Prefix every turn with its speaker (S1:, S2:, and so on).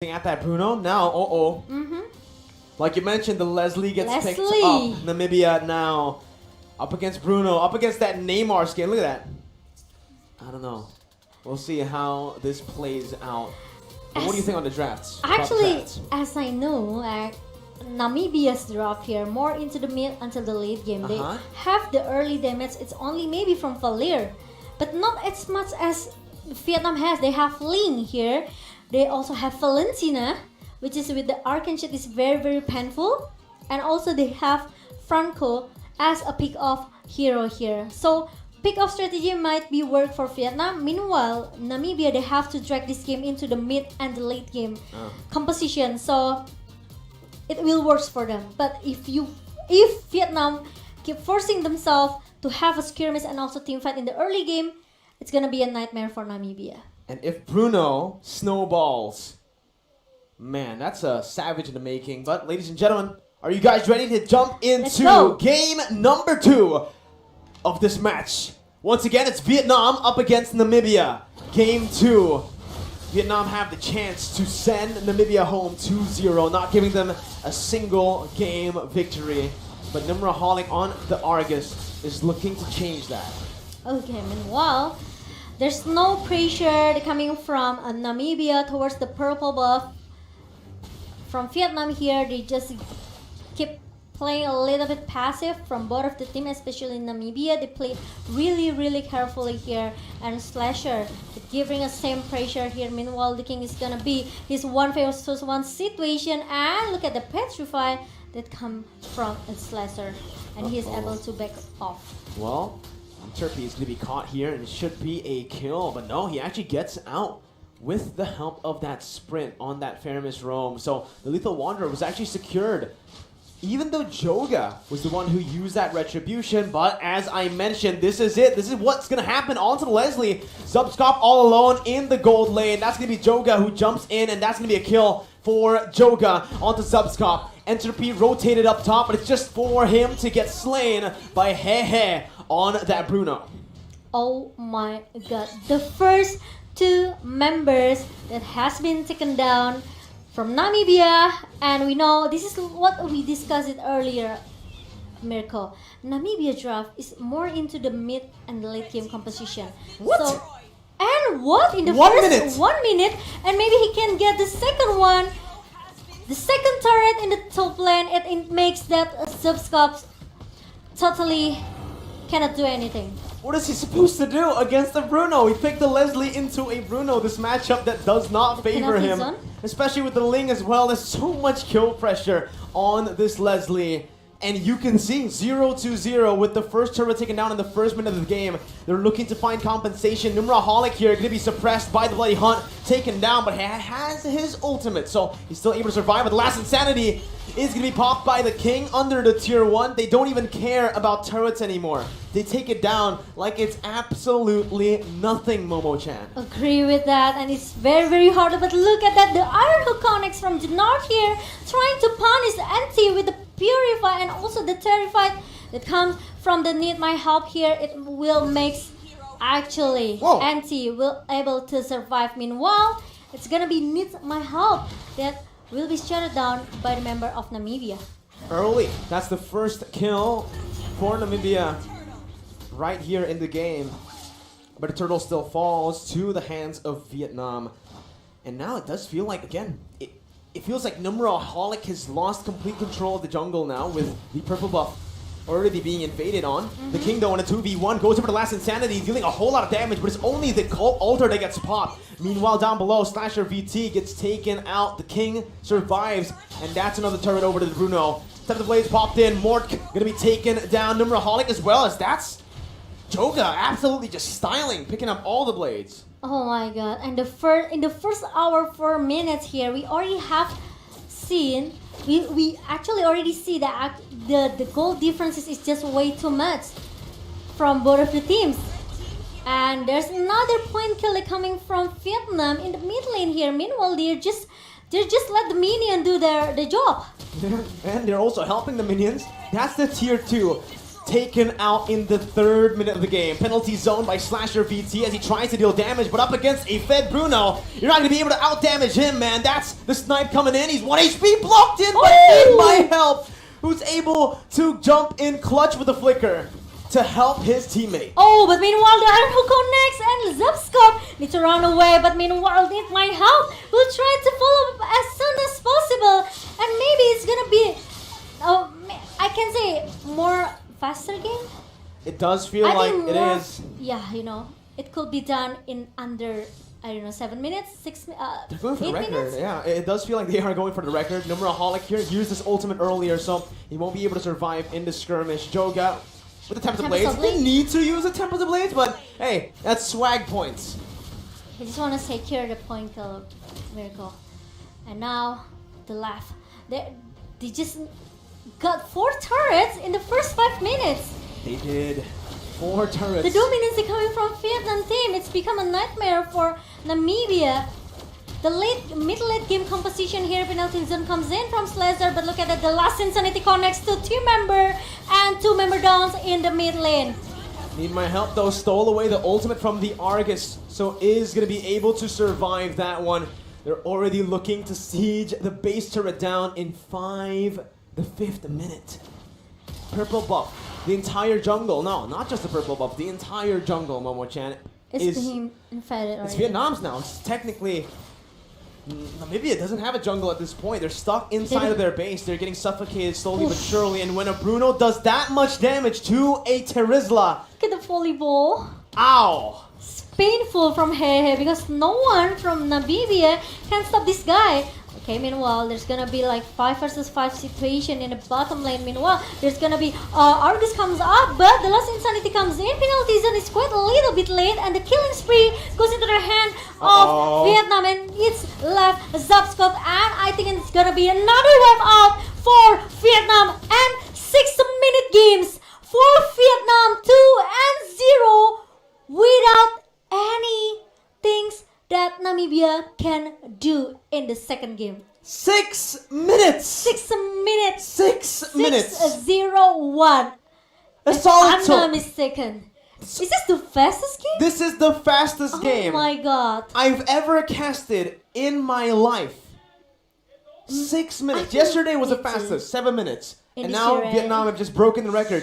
S1: at that Bruno. Now, like you mentioned, the Leslie gets picked up. Namibia now up against Bruno, up against that Neymar skin. Look at that. I don't know. We'll see how this plays out. But what do you think on the drafts?
S2: Actually, as I know, Namibia's draft here more into the mid until the late game. They have the early damage. It's only maybe from Valir, but not as much as Vietnam has. They have Ling here. They also have Valentina, which is with the Arkansas is very painful, and also they have Franco as a pick-off hero here. So pick-off strategy might be work for Vietnam. Meanwhile, Namibia, they have to drag this game into the mid and the late game composition. So it will work for them. But if Vietnam keep forcing themselves to have a skirmish and also team fight in the early game, it's gonna be a nightmare for Namibia.
S1: And if Bruno snowballs, man, that's a savage in the making. But ladies and gentlemen, are you guys ready to jump into game number 2 of this match? Once again, it's Vietnam up against Namibia. Game 2. Vietnam have the chance to send Namibia home 2-0, not giving them a single game victory. But Nimraholic on the Argus is looking to change that.
S2: Okay, meanwhile, there's no pressure coming from Namibia towards the purple buff. From Vietnam here, they just keep playing a little bit passive from both of the team, especially in Namibia. They play really carefully here, and Slasher giving us same pressure here. Meanwhile, the King is gonna be his 1v1 situation, and look at the Petrify that come from Slasher, and he is able to back off.
S1: Well, Turkey is going to be caught here, and it should be a kill, but no, he actually gets out with the help of that sprint on that Faramis roam. So the Lethal Wanderer was actually secured, even though Joga was the one who used that retribution. But as I mentioned, this is it. This is what's going to happen onto the Leslie. Zubscop all alone in the gold lane. That's going to be Joga who jumps in, and that's going to be a kill for Joga onto Zubscop. Entropy rotated up top, but it's just for him to get slain by Hehe on that Bruno.
S2: Oh my god. The first 2 members that has been taken down from Namibia, and we know this is what we discussed it earlier, Mirko. Namibia draft is more into the mid and the late game composition.
S1: What?
S2: So, and what in the 1 minute, and maybe he can get the second one, the second turret in the top lane. It makes that Zubscop totally cannot do anything.
S1: What is he supposed to do against the Bruno? He picked the Leslie into a Bruno, this matchup that does not favor him. Especially with the Ling as well. There's so much kill pressure on this Leslie. And you can see 0-0 with the first turret taken down in the first minute of the game. They're looking to find compensation. Nimraholic here going to be suppressed by the Bloody Hunt, taken down, but he has his ultimate, so he's still able to survive. But the last Insanity is going to be popped by the King under the tier 1. They don't even care about turrets anymore. They take it down like it's absolutely nothing, Momo-chan.
S2: Agree with that, and it's very hard. But look at that, the Iron Hook connects from Januari here, trying to punish the anti with the Purify, and also the Terrified that comes from the Need My Help here. It will make actually anti will able to survive. Meanwhile, it's gonna be Need My Help that will be shut down by the member of Namibia.
S1: Early, that's the first kill for Namibia right here in the game. But the turtle still falls to the hands of Vietnam. And now it does feel like, again, it feels like Nimraholic has lost complete control of the jungle now with the purple buff already being invaded on. The King though in a 2v1 goes over the last Insanity, dealing a whole lot of damage, but it's only the Cult Altar that gets popped. Meanwhile down below, Slasher VT gets taken out. The King survives, and that's another turret over to the Bruno. Set of the Blades popped in. Mork gonna be taken down. Nimraholic as well, as that's Joga absolutely just styling, picking up all the blades.
S2: Oh my god, and in the first hour 4 minutes here, we already have seen, we actually already see that the goal differences is just way too much from both of the teams. And there's another point kill coming from Vietnam in the mid lane here. Meanwhile, they just let the minion do the job.
S1: And they're also helping the minions. That's the tier 2. taken out in the 3rd minute of the game. Penalty zone by Slasher VT as he tries to deal damage, but up against a fed Bruno, you're not going to be able to out-damage him, man. That's the snipe coming in. He's 1 HP blocked in by My Help, who's able to jump in clutch with a flicker to help his teammate.
S2: Oh, but meanwhile, the Iron Hook connects and Zapskop needs to run away, but meanwhile, Need My Help will try to follow up as soon as possible, and maybe it's gonna be, I can say, more faster game.
S1: It does feel like it is.
S2: Yeah, you know, it could be done in under, I don't know, 7 minutes,
S1: They're going for the
S2: 8
S1: record.
S2: minutes?
S1: Yeah, it does feel like they are going for the record. Numeraholic here used his ultimate earlier, so he won't be able to survive in the skirmish. Joga with the Tempest of Blades. Didn't need to use the Tempest of Blades, but hey, that's swag points.
S2: I just want to secure the point kill miracle. And now the left. They just got 4 turrets in the first 5 minutes.
S1: They did 4 turrets.
S2: The dominance coming from Vietnam team. It's become a nightmare for Namibia. The mid-late game composition here, penalty zone comes in from Slazer, but look at that, the last Insanity connects to 2-member and 2-member downs in the mid lane.
S1: Need My Help though, stole away the ultimate from the Argus, so is going to be able to survive that one. They're already looking to siege the base turret down in the 5th minute. Purple buff, the entire jungle, no, not just the purple buff, the entire jungle, Momo-chan,
S2: It's being infected already.
S1: It's Vietnam's now. It's technically, Namibia doesn't have a jungle at this point. They're stuck inside of their base. They're getting suffocated slowly but surely. And when a Bruno does that much damage to a Terizla,
S2: look at the volleyball.
S1: Ow!
S2: It's painful from Hehe because no one from Namibia can stop this guy. Okay, meanwhile, there's gonna be like 5 versus 5 situation in the bottom lane. Meanwhile, there's gonna be Argus comes up, but the last Insanity comes in. Penalty zone is quite a little bit late, and the killing spree goes into the hand of Vietnam, and it's left Zapskop, and I think it's gonna be another wave out for Vietnam, and 6-minute games for Vietnam, 2-0 without any things that Namibia can do in the second game.
S1: 6 minutes!
S2: 6 minutes!
S1: 6 minutes!
S2: 6-0-1.
S1: That's all it took.
S2: I'm not mistaken. Is this the fastest game?
S1: This is the fastest game
S2: Oh my god.
S1: I've ever casted in my life. 6 minutes. Yesterday was the fastest, 7 minutes. And now Vietnam have just broken the record.